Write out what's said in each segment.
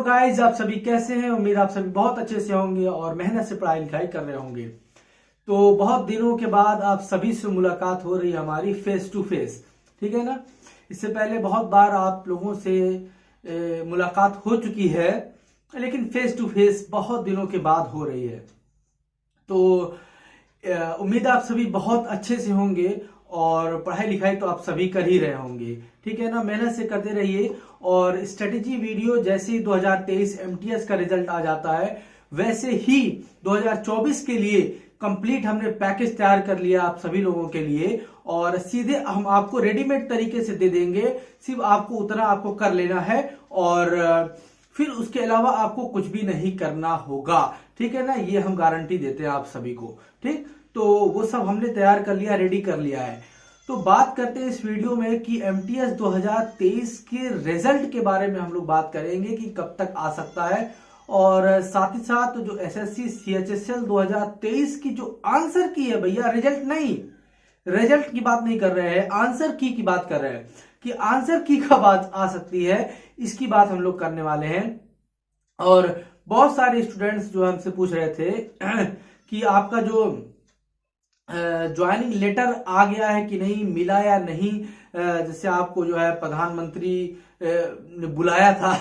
Hello guys, आप सभी कैसे हैं। उम्मीद आप सभी बहुत अच्छे से होंगे और मेहनत से पढ़ाई लिखाई कर रहे होंगे। तो बहुत दिनों के बाद आप सभी से मुलाकात हो रही है हमारी फेस टू फेस, ठीक है ना। इससे पहले बहुत बार आप लोगों से मुलाकात हो चुकी है, लेकिन फेस टू फेस बहुत दिनों के बाद हो रही है। तो उम्मीद आप सभी बहुत अच्छे से होंगे और पढ़ाई लिखाई तो आप सभी कर ही रहे होंगे, ठीक है ना। मेहनत से करते रहिए और स्ट्रेटेजी वीडियो जैसे ही 2023 एमटीएस का रिजल्ट आ जाता है वैसे ही 2024 के लिए कंप्लीट हमने पैकेज तैयार कर लिया आप सभी लोगों के लिए, और सीधे हम आपको रेडीमेड तरीके से दे देंगे। सिर्फ आपको उतना आपको कर लेना है और फिर उसके अलावा आपको कुछ भी नहीं करना होगा, ठीक है ना। ये हम गारंटी देते हैं आप सभी को, ठीक। तो वो सब हमने तैयार कर लिया, रेडी कर लिया है। तो बात करते हैं इस वीडियो में कि एमटीएस 2023 के रिजल्ट के बारे में हम लोग बात करेंगे कि कब तक आ सकता है, और साथ ही साथ जो एसएससी सीएचएसएल 2023 की जो आंसर की है, भैया रिजल्ट नहीं, रिजल्ट की बात नहीं कर रहे हैं, आंसर की बात कर रहे हैं कि आंसर की कब आ सकती है, इसकी बात हम लोग करने वाले हैं। और बहुत सारे स्टूडेंट्स जो हमसे पूछ रहे थे कि आपका जो ज्वाइनिंग लेटर आ गया है कि नहीं, मिला या नहीं। जैसे आपको जो है प्रधानमंत्री ने बुलाया था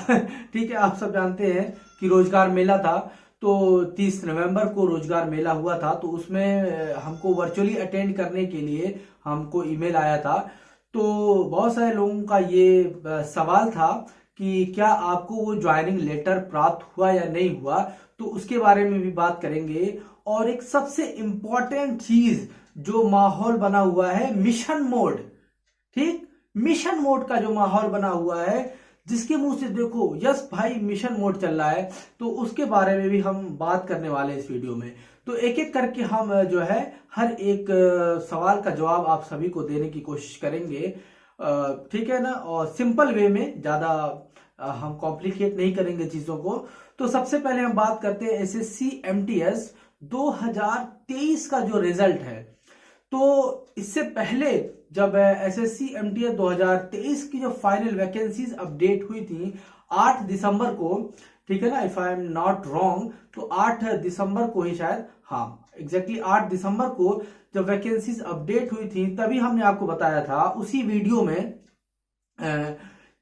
ठीक है, आप सब जानते हैं कि रोजगार मेला था। तो 30 नवंबर को रोजगार मेला हुआ था, तो उसमें हमको वर्चुअली अटेंड करने के लिए हमको ईमेल आया था। तो बहुत सारे लोगों का ये सवाल था कि क्या आपको वो ज्वाइनिंग लेटर प्राप्त हुआ या नहीं हुआ, तो उसके बारे में भी बात करेंगे। और एक सबसे इंपॉर्टेंट चीज जो माहौल बना हुआ है, मिशन मोड, ठीक, मिशन मोड का जो माहौल बना हुआ है, जिसके मुंह से देखो यस भाई मिशन मोड चल रहा है, तो उसके बारे में भी हम बात करने वाले हैं इस वीडियो में। तो एक एक करके हम जो है हर एक सवाल का जवाब आप सभी को देने की कोशिश करेंगे, ठीक है ना। और सिंपल वे में, ज्यादा हम कॉम्प्लिकेट नहीं करेंगे चीजों को। तो सबसे पहले हम बात करते हैं एसएससी एमटीएस 2023 का जो रिजल्ट है। तो इससे पहले जब एसएससी एमटीएस 2023 की जो फाइनल वैकेंसीज अपडेट हुई थी 8 दिसंबर को, ठीक है ना, if I am not wrong, तो 8 दिसंबर को ही शायद, हाँ एग्जैक्टली 8 दिसंबर को जब वैकेंसीज अपडेट हुई थी, तभी हमने आपको बताया था उसी वीडियो में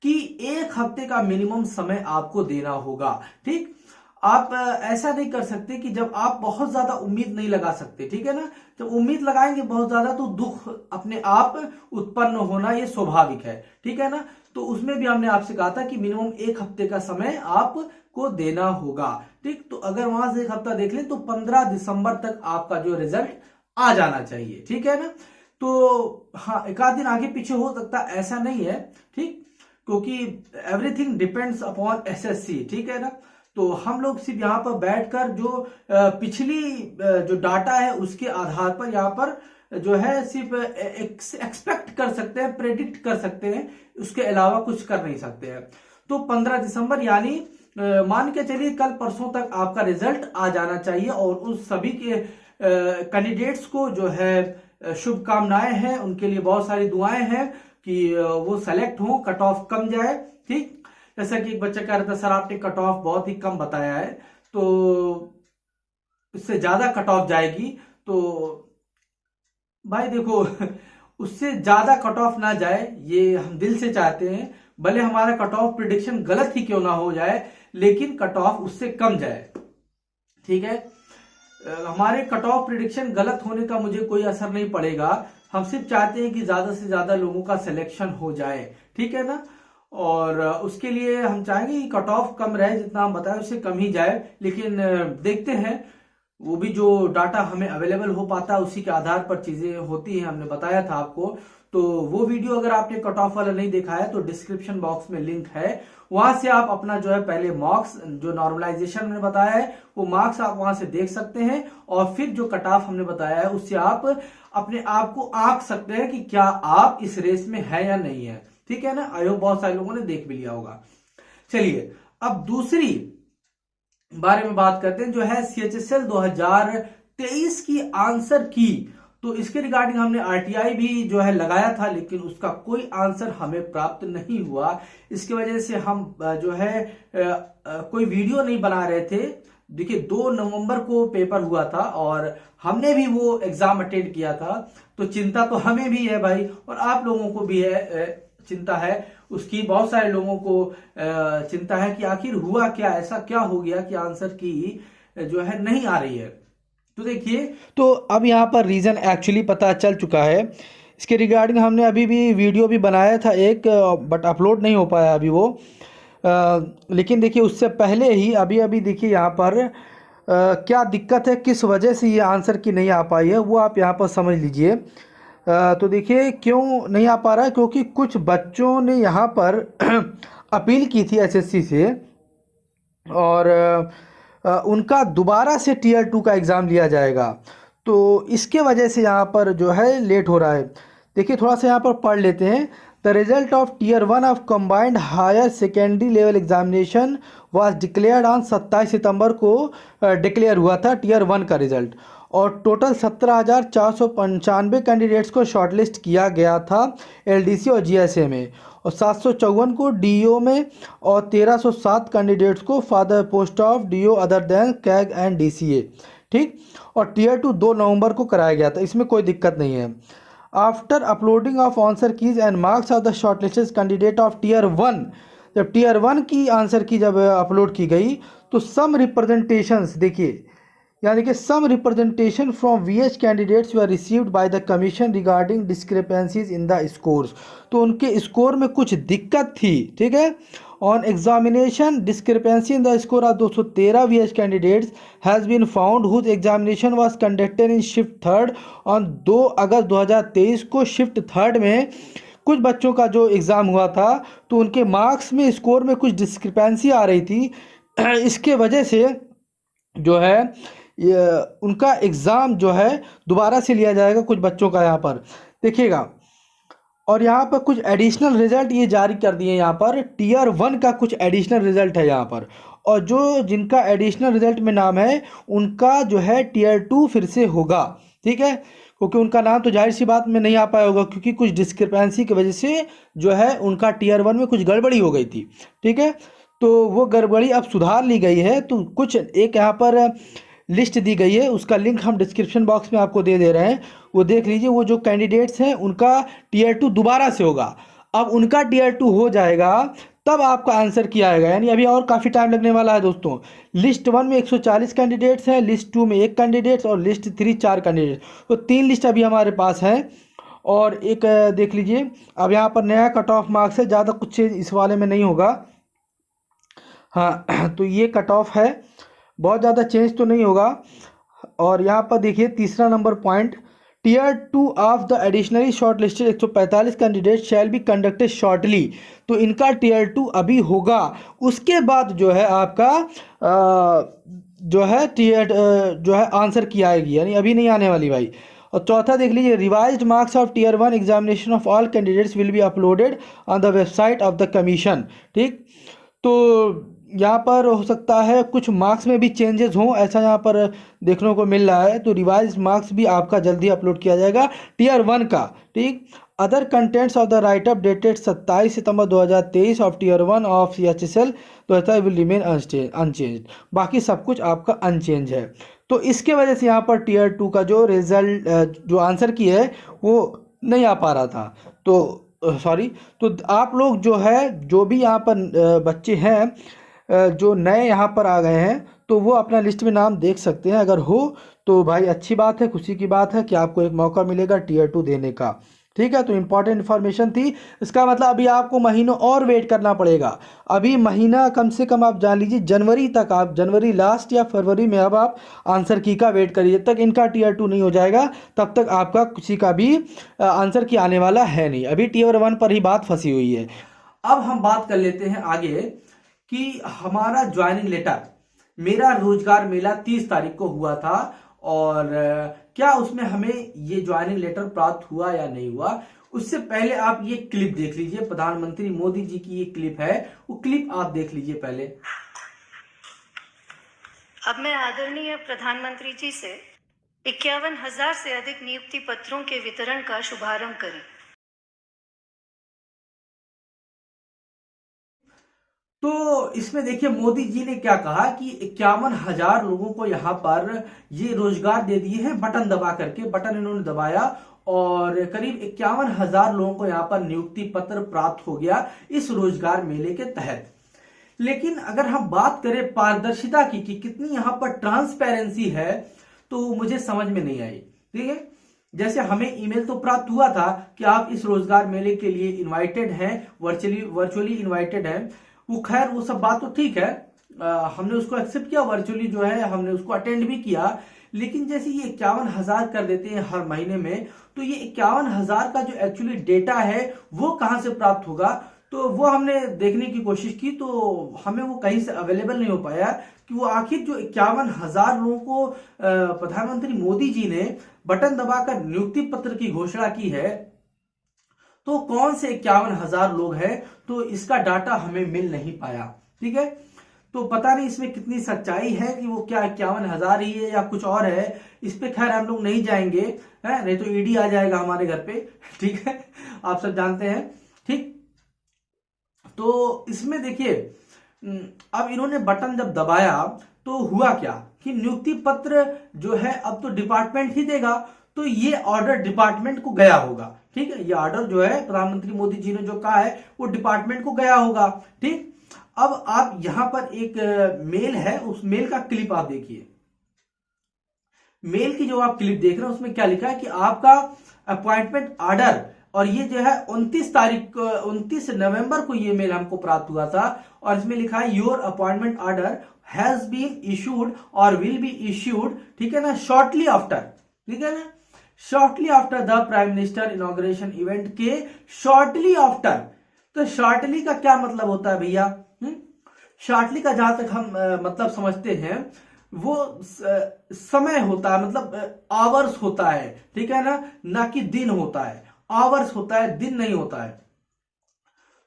कि 1 हफ्ते का मिनिमम समय आपको देना होगा, ठीक। आप ऐसा नहीं कर सकते कि जब आप बहुत ज्यादा उम्मीद नहीं लगा सकते, ठीक है ना। जब उम्मीद लगाएंगे बहुत ज्यादा तो दुख अपने आप उत्पन्न होना ये स्वाभाविक है, ठीक है ना। तो उसमें भी हमने आपसे कहा था कि मिनिमम 1 हफ्ते का समय आपको देना होगा, ठीक। तो अगर वहां से 1 हफ्ता देख लें तो 15 दिसंबर तक आपका जो रिजल्ट आ जाना चाहिए, ठीक है ना। तो हाँ, एक आध दिन आगे पीछे हो सकता, ऐसा नहीं है, ठीक, क्योंकि एवरीथिंग डिपेंड्स अपॉन एसएससी, ठीक है ना। तो हम लोग सिर्फ यहाँ पर बैठकर जो पिछली जो डाटा है उसके आधार पर यहाँ पर जो है सिर्फ एक्सपेक्ट कर सकते हैं, प्रेडिक्ट कर सकते हैं, उसके अलावा कुछ कर नहीं सकते हैं। तो 15 दिसंबर यानी मान के चलिए कल परसों तक आपका रिजल्ट आ जाना चाहिए। और उस सभी के कैंडिडेट्स को जो है शुभकामनाएं हैं, उनके लिए बहुत सारी दुआएं हैं कि वो सेलेक्ट हो, कट ऑफ कम जाए, ठीक। जैसा कि एक बच्चा कह रहा था सर आपने कट ऑफ बहुत ही कम बताया है, तो इससे ज्यादा कट ऑफ जाएगी। तो भाई देखो उससे ज्यादा कट ऑफ ना जाए ये हम दिल से चाहते हैं, भले हमारा कट ऑफ प्रिडिक्शन गलत ही क्यों ना हो जाए, लेकिन कट ऑफ उससे कम जाए, ठीक है। हमारे कट ऑफ प्रिडिक्शन गलत होने का मुझे कोई असर नहीं पड़ेगा, हम सिर्फ चाहते हैं कि ज्यादा से ज्यादा लोगों का सिलेक्शन हो जाए, ठीक है ना। और उसके लिए हम चाहेंगे कि कट ऑफ कम रहे, जितना हम बताएं उससे कम ही जाए। लेकिन देखते हैं, वो भी जो डाटा हमें अवेलेबल हो पाता है उसी के आधार पर चीजें होती हैं, हमने बताया था आपको। तो वो वीडियो अगर आपने कट ऑफ वाला नहीं देखा है तो डिस्क्रिप्शन बॉक्स में लिंक है, वहां से आप अपना जो है पहले मार्क्स जो नॉर्मलाइजेशन हमने बताया है वो मार्क्स आप वहां से देख सकते हैं, और फिर जो कट ऑफ हमने बताया है उससे आप अपने आप को आंक सकते हैं कि क्या आप इस रेस में है या नहीं है, ठीक है ना। आई होप बहुत सारे लोगों ने देख भी लिया होगा। चलिए अब दूसरी बारे में बात करते हैं, जो है सीएचएसएल 2023 की आंसर की। तो इसके रिगार्डिंग हमने आरटीआई भी जो है लगाया था, लेकिन उसका कोई आंसर हमें प्राप्त नहीं हुआ। इसकी वजह से हम जो है कोई वीडियो नहीं बना रहे थे। देखिए 2 नवंबर को पेपर हुआ था और हमने भी वो एग्जाम अटेंड किया था, तो चिंता तो हमें भी है भाई, और आप लोगों को भी है, चिंता है उसकी। बहुत सारे लोगों को चिंता है कि आखिर हुआ क्या, ऐसा क्या हो गया कि आंसर की जो है नहीं आ रही है। तो देखिए, तो अब यहाँ पर रीज़न एक्चुअली पता चल चुका है। इसके रिगार्डिंग हमने अभी भी वीडियो भी बनाया था एक, बट अपलोड नहीं हो पाया अभी वो। लेकिन देखिए उससे पहले ही अभी देखिए यहाँ पर क्या दिक्कत है, किस वजह से ये आंसर की नहीं आ पाई है, वो आप यहाँ पर समझ लीजिए। तो देखिए क्यों नहीं आ पा रहा है, क्योंकि कुछ बच्चों ने यहाँ पर अपील की थी एसएससी से, और उनका दोबारा से टीयर 2 का एग्ज़ाम लिया जाएगा। तो इसके वजह से यहाँ पर जो है लेट हो रहा है। देखिए थोड़ा सा यहाँ पर पढ़ लेते हैं। The result of tier 1 of combined higher secondary level examination was declared on 27 सितंबर को डिक्लेयर हुआ था टीयर 1 का रिजल्ट, और टोटल 17,495 कैंडिडेट्स को शॉर्टलिस्ट किया गया था एलडीसी और जीएसए में, और 754 को डीओ में, और 1307 कैंडिडेट्स को for the post of DO other than CAG and DCA. ठीक, और टीयर 2 2 नवंबर को कराया गया था, इसमें कोई दिक्कत नहीं है। After uploading of answer keys and marks of the shortlisted candidate of tier 1, जब टीयर 1 की आंसर की जब अपलोड की गई तो सम रिप्रेजेंटेशंस, देखिए यानी कि some representation from VH candidates were received by the commission regarding discrepancies in the scores, तो उनके स्कोर में कुछ दिक्कत थी। ठीक है, on examination discrepancy in the score of 213 VH candidates has been found whose examination was conducted in shift third on 2 August 2023 को। Shift third में कुछ बच्चों का जो एग्ज़ाम हुआ था तो उनके मार्क्स में, स्कोर में कुछ डिस्क्रिपेंसी आ रही थी। इसके वजह से जो है ये उनका एग्ज़ाम जो है दोबारा से लिया जाएगा कुछ बच्चों का, यहाँ पर देखिएगा। और यहाँ पर कुछ एडिशनल रिजल्ट ये जारी कर दिए, यहाँ पर टीयर 1 का कुछ एडिशनल रिजल्ट है यहाँ पर, और जो जिनका एडिशनल रिजल्ट में नाम है उनका जो है टीयर 2 फिर से होगा। ठीक है, क्योंकि उनका नाम तो जाहिर सी बात में नहीं आ पाया होगा, क्योंकि कुछ डिस्क्रिपेंसी की वजह से जो है उनका टीयर 1 में कुछ गड़बड़ी हो गई थी। ठीक है, तो वो गड़बड़ी अब सुधार ली गई है। तो कुछ एक यहाँ पर लिस्ट दी गई है, उसका लिंक हम डिस्क्रिप्शन बॉक्स में आपको दे रहे हैं, वो देख लीजिए। वो जो कैंडिडेट्स हैं उनका टीयर 2 दोबारा से होगा। अब उनका टीयर 2 हो जाएगा तब आपका आंसर किया आएगा, यानी अभी और काफ़ी टाइम लगने वाला है दोस्तों। लिस्ट 1 में 140 कैंडिडेट्स हैं, लिस्ट 2 में 1 कैंडिडेट्स, और लिस्ट 3 4 कैंडिडेट्स, तो 3 लिस्ट अभी हमारे पास हैं। और एक देख लीजिए, अब यहाँ पर नया कट ऑफ मार्क्स है, ज़्यादा कुछ चीज़ इस वाले में नहीं होगा। हाँ, तो ये कट ऑफ है, बहुत ज़्यादा चेंज तो नहीं होगा। और यहाँ पर देखिए तीसरा number point, tier 2 of the additionally short listed 145 candidate shall be conducted shortly, तो इनका टीयर 2 अभी होगा। उसके बाद जो है आपका जो है टीयर जो है आंसर की आएगी, यानी अभी नहीं आने वाली भाई। और चौथा देख लीजिए, revised marks of tier 1 examination of all candidates will be uploaded on the website of the commission. ठीक, तो यहाँ पर हो सकता है कुछ मार्क्स में भी चेंजेस हों, ऐसा यहाँ पर देखने को मिल रहा है। तो रिवाइज मार्क्स भी आपका जल्दी अपलोड किया जाएगा टीयर 1 का। ठीक, other contents of the write up dated 27 सितंबर 2023 ऑफ टीयर 1 ऑफ CHSL तो विल रिमेन अनचेंज, बाकी सब कुछ आपका अनचेंज है। तो इसके वजह से यहाँ पर टीयर 2 का जो रिजल्ट जो आंसर की है वो नहीं आ पा रहा था। तो सॉरी, तो आप लोग जो है, जो भी यहाँ पर बच्चे हैं जो नए यहाँ पर आ गए हैं, तो वो अपना लिस्ट में नाम देख सकते हैं। अगर हो तो भाई अच्छी बात है, खुशी की बात है कि आपको एक मौका मिलेगा टीयर 2 देने का। ठीक है, तो इम्पॉर्टेंट इन्फॉर्मेशन थी। इसका मतलब अभी आपको महीनों और वेट करना पड़ेगा। अभी महीना कम से कम आप जान लीजिए जनवरी तक, आप जनवरी लास्ट या फरवरी में अब आप आंसर की का वेट करिए। जब तक इनका टीयर 2 नहीं हो जाएगा तब तक आपका किसी का भी आंसर की आने वाला है नहीं। अभी टीयर 1 पर ही बात फंसी हुई है। अब हम बात कर लेते हैं आगे कि हमारा ज्वाइनिंग लेटर, मेरा रोजगार मेला 30 तारीख को हुआ था, और क्या उसमें हमें ये ज्वाइनिंग लेटर प्राप्त हुआ या नहीं हुआ। उससे पहले आप ये क्लिप देख लीजिए, प्रधानमंत्री मोदी जी की ये क्लिप है, वो क्लिप आप देख लीजिए पहले। अब मैं आदरणीय प्रधानमंत्री जी से 51,000 से अधिक नियुक्ति पत्रों के वितरण का शुभारंभ करें। तो इसमें देखिए मोदी जी ने क्या कहा कि 51,000 लोगों को यहाँ पर ये रोजगार दे दिए हैं, बटन दबा करके, बटन इन्होंने दबाया और करीब 51,000 लोगों को यहाँ पर नियुक्ति पत्र प्राप्त हो गया इस रोजगार मेले के तहत। लेकिन अगर हम बात करें पारदर्शिता की कि कितनी यहाँ पर ट्रांसपेरेंसी है, तो मुझे समझ में नहीं आई। ठीक है, जैसे हमें ईमेल तो प्राप्त हुआ था कि आप इस रोजगार मेले के लिए इनवाइटेड हैं, वर्चुअली इनवाइटेड हैं। वो खैर वो सब बात तो ठीक है, हमने उसको एक्सेप्ट किया, वर्चुअली जो है हमने उसको अटेंड भी किया। लेकिन जैसे ये 51,000 कर देते हैं हर महीने में, तो ये 51,000 का जो एक्चुअली डेटा है वो कहां से प्राप्त होगा, तो वो हमने देखने की कोशिश की, तो हमें वो कहीं से अवेलेबल नहीं हो पाया कि वो आखिर जो 51,000 लोगों को प्रधानमंत्री मोदी जी ने बटन दबाकर नियुक्ति पत्र की घोषणा की है, तो कौन से 51,000 लोग हैं, तो इसका डाटा हमें मिल नहीं पाया। ठीक है, तो पता नहीं इसमें कितनी सच्चाई है कि वो क्या 51,000 ही है या कुछ और है, इस पे खैर हम लोग नहीं जाएंगे, है नहीं तो ईडी आ जाएगा हमारे घर पे। ठीक है, आप सब जानते हैं। ठीक, तो इसमें देखिए अब इन्होंने बटन जब दबाया तो हुआ क्या कि नियुक्ति पत्र जो है अब तो डिपार्टमेंट ही देगा, तो ये ऑर्डर डिपार्टमेंट को गया होगा। ठीक है, ये ऑर्डर जो है प्रधानमंत्री मोदी जी ने जो कहा है वो डिपार्टमेंट को गया होगा। ठीक, अब आप यहां पर एक मेल है, उस मेल का क्लिप आप देखिए। मेल की जो आप क्लिप देख रहे हैं उसमें क्या लिखा है कि आपका अपॉइंटमेंट ऑर्डर, और ये जो है 29 नवंबर को ये मेल हमको प्राप्त हुआ था, और इसमें लिखा है your appointment order has been issued और विल बी इश्यूड, ठीक है ना, शॉर्टली आफ्टर। ठीक है ना, shortly after the prime minister inauguration event के शॉर्टली आफ्टर। तो शॉर्टली का क्या मतलब होता है भैया? शॉर्टली का जहां तक हम मतलब समझते हैं वो समय होता है, मतलब आवर्स होता है। ठीक है ना कि दिन होता है, आवर्स होता है, दिन नहीं होता है।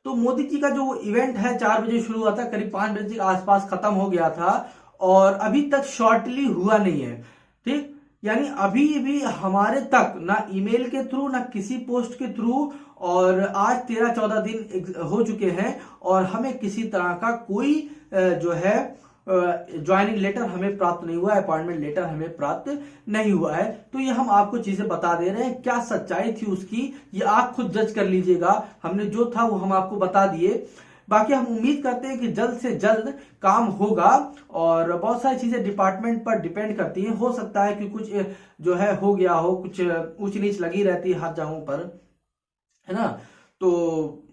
तो मोदी जी का जो इवेंट है 4 बजे शुरू हुआ था, करीब 5 बजे के आसपास खत्म हो गया था और अभी तक शॉर्टली हुआ नहीं है। ठीक, यानी अभी भी हमारे तक ना ईमेल के थ्रू ना किसी पोस्ट के थ्रू, और आज 13-14 दिन हो चुके हैं और हमें किसी तरह का कोई जो है ज्वाइनिंग लेटर हमें प्राप्त नहीं हुआ है, अपॉइंटमेंट लेटर हमें प्राप्त नहीं हुआ है। तो ये हम आपको चीजें बता दे रहे हैं, क्या सच्चाई थी उसकी ये आप खुद जज कर लीजिएगा। हमने जो था वो हम आपको बता दिए, बाकी हम उम्मीद करते हैं कि जल्द से जल्द काम होगा। और बहुत सारी चीजें डिपार्टमेंट पर डिपेंड करती हैं, हो सकता है कि कुछ जो है हो गया हो, कुछ ऊंच नीच लगी रहती है हर जगहों पर, है ना। तो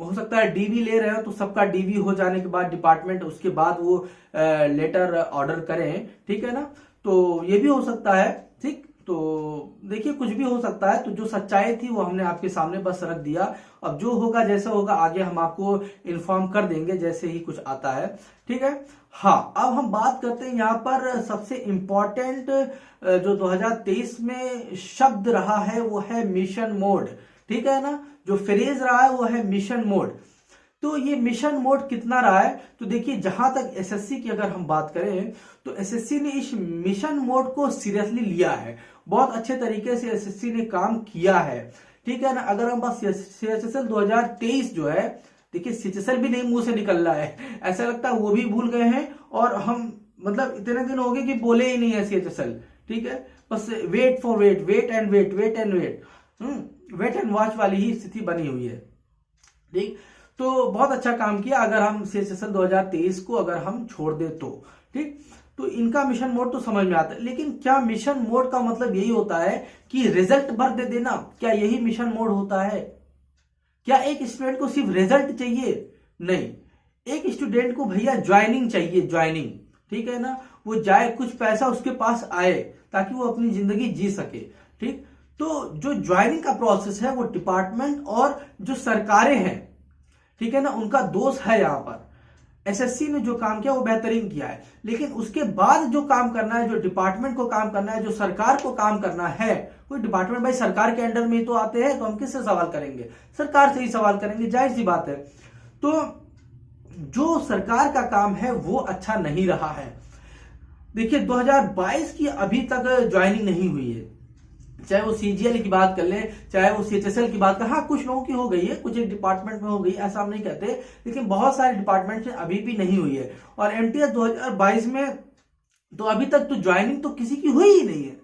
हो सकता है डीवी ले रहे हो तो सबका डीवी हो जाने के बाद डिपार्टमेंट उसके बाद वो लेटर ऑर्डर करें। ठीक है ना, तो ये भी हो सकता है। ठीक, तो देखिए कुछ भी हो सकता है। तो जो सच्चाई थी वो हमने आपके सामने बस रख दिया, अब जो होगा जैसा होगा आगे हम आपको इन्फॉर्म कर देंगे जैसे ही कुछ आता है। ठीक है, हाँ अब हम बात करते हैं यहाँ पर सबसे इंपॉर्टेंट जो 2023 में शब्द रहा है वो है मिशन मोड। ठीक है ना, जो फ्रेज रहा है वो है मिशन मोड। तो ये मिशन मोड कितना रहा है, तो देखिए जहां तक एसएससी की अगर हम बात करें तो एसएससी ने इस मिशन मोड को सीरियसली लिया है, बहुत अच्छे तरीके से एसएससी ने काम किया है। ठीक है ना, अगर हम बस सीएचएसएल 2023 जो है, देखिए सीएचएसएल भी नहीं मुंह से निकल रहा है, ऐसा लगता है वो भी भूल गए हैं और हम मतलब इतने दिन हो गए कि बोले ही नहीं है सीएचएसएल। ठीक है, बस wait for wait, wait and wait, wait and wait, wait and watch वाली ही स्थिति बनी हुई है। ठीक, तो बहुत अच्छा काम किया अगर हम सीएचएसएल 2023 को अगर हम छोड़ दे तो। ठीक, तो इनका मिशन मोड तो समझ में आता है, लेकिन क्या मिशन मोड का मतलब यही होता है कि रिजल्ट भर दे देना? क्या यही मिशन मोड होता है? क्या एक स्टूडेंट को सिर्फ रिजल्ट चाहिए? नहीं, एक स्टूडेंट को भैया ज्वाइनिंग चाहिए, ज्वाइनिंग। ठीक है ना, वो जाए, कुछ पैसा उसके पास आए ताकि वो अपनी जिंदगी जी सके। ठीक, तो जो ज्वाइनिंग का प्रोसेस है वो डिपार्टमेंट और जो सरकारें हैं, ठीक है ना, उनका दोष है। यहाँ पर एसएससी ने जो काम किया वो बेहतरीन किया है, लेकिन उसके बाद जो काम करना है, जो डिपार्टमेंट को काम करना है, जो सरकार को काम करना है, कोई डिपार्टमेंट भाई सरकार के अंडर में ही तो आते हैं, तो हम किससे सवाल करेंगे? सरकार से ही सवाल करेंगे, जाहिर सी बात है। तो जो सरकार का काम है वो अच्छा नहीं रहा है। देखिए 2022 की अभी तक ज्वाइनिंग नहीं हुई है। चाहे वो सीजीएल की बात कर ले, चाहे वो सीएचएसएल की बात कर, हाँ कुछ लोगों की हो गई है, कुछ एक डिपार्टमेंट में हो गई, ऐसा हम नहीं कहते, लेकिन बहुत सारे डिपार्टमेंट में अभी भी नहीं हुई है। और एमटीएस 2022 में तो अभी तक तो ज्वाइनिंग तो किसी की हुई ही नहीं है।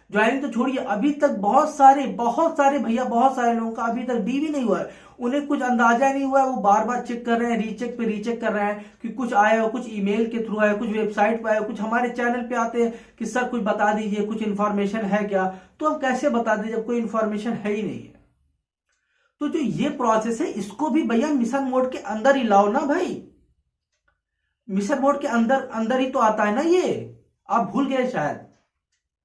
ज्वाइनिंग तो छोड़िए, अभी तक बहुत सारे भैया, बहुत सारे लोगों का अभी तक डी भी नहीं हुआ है। उन्हें कुछ अंदाजा नहीं हुआ है, वो बार बार चेक कर रहे हैं, रीचेक पे रीचेक कर रहे हैं कि कुछ आया हो, कुछ ईमेल के थ्रू आया, कुछ वेबसाइट पे आया, कुछ हमारे चैनल पे आते हैं कि सर कुछ बता दीजिए, कुछ इन्फॉर्मेशन है क्या। तो हम कैसे बता दें जब कोई इन्फॉर्मेशन है ही नहीं है। तो जो ये प्रोसेस है इसको भी भैया मिशन मोड के अंदर ही लाओ ना भाई। मिशन मोड के अंदर ही तो आता है ना ये। आप भूल गए शायद।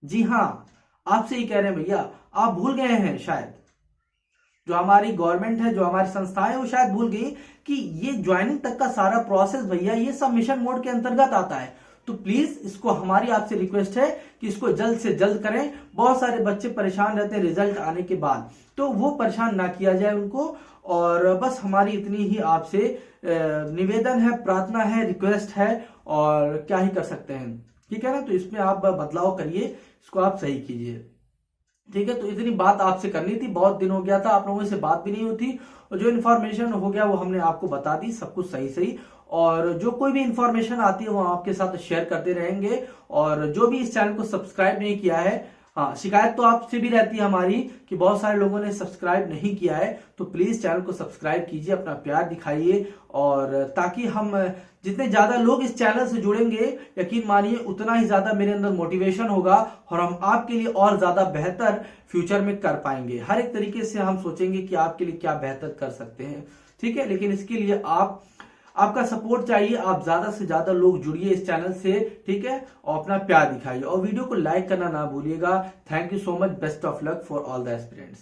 जी हाँ, आपसे ही कह रहे हैं भैया, आप भूल गए हैं शायद। जो हमारी गवर्नमेंट है, जो हमारी संस्थाएं, वो शायद भूल गई कि ये ज्वाइनिंग तक का सारा प्रोसेस भैया ये सब मिशन मोड के अंतर्गत आता है। तो प्लीज इसको हमारी आपसे रिक्वेस्ट है कि इसको जल्द से जल्द करें। बहुत सारे बच्चे परेशान रहते हैं रिजल्ट आने के बाद, तो वो परेशान ना किया जाए उनको। और बस हमारी इतनी ही आपसे निवेदन है, प्रार्थना है, रिक्वेस्ट है, और क्या ही कर सकते हैं, ठीक है ना। तो इसमें आप बदलाव करिए, इसको आप सही कीजिए, ठीक है। तो इतनी बात आपसे करनी थी, बहुत दिन हो गया था, आप लोगों से बात भी नहीं होती, और जो इन्फॉर्मेशन हो गया वो हमने आपको बता दी, सब कुछ सही सही। और जो कोई भी इन्फॉर्मेशन आती है वो आपके साथ शेयर करते रहेंगे। और जो भी इस चैनल को सब्सक्राइब नहीं किया है, हाँ शिकायत तो आपसे भी रहती है हमारी कि बहुत सारे लोगों ने सब्सक्राइब नहीं किया है, तो प्लीज चैनल को सब्सक्राइब कीजिए, अपना प्यार दिखाइए, और ताकि हम जितने ज्यादा लोग इस चैनल से जुड़ेंगे, यकीन मानिए उतना ही ज्यादा मेरे अंदर मोटिवेशन होगा, और हम आपके लिए और ज्यादा बेहतर फ्यूचर में कर पाएंगे। हर एक तरीके से हम सोचेंगे कि आपके लिए क्या बेहतर कर सकते हैं, ठीक है। लेकिन इसके लिए आपका सपोर्ट चाहिए, आप ज्यादा से ज्यादा लोग जुड़िए इस चैनल से, ठीक है, और अपना प्यार दिखाइए, और वीडियो को लाइक करना ना भूलिएगा। Thank you so much, best of luck for all the aspirants.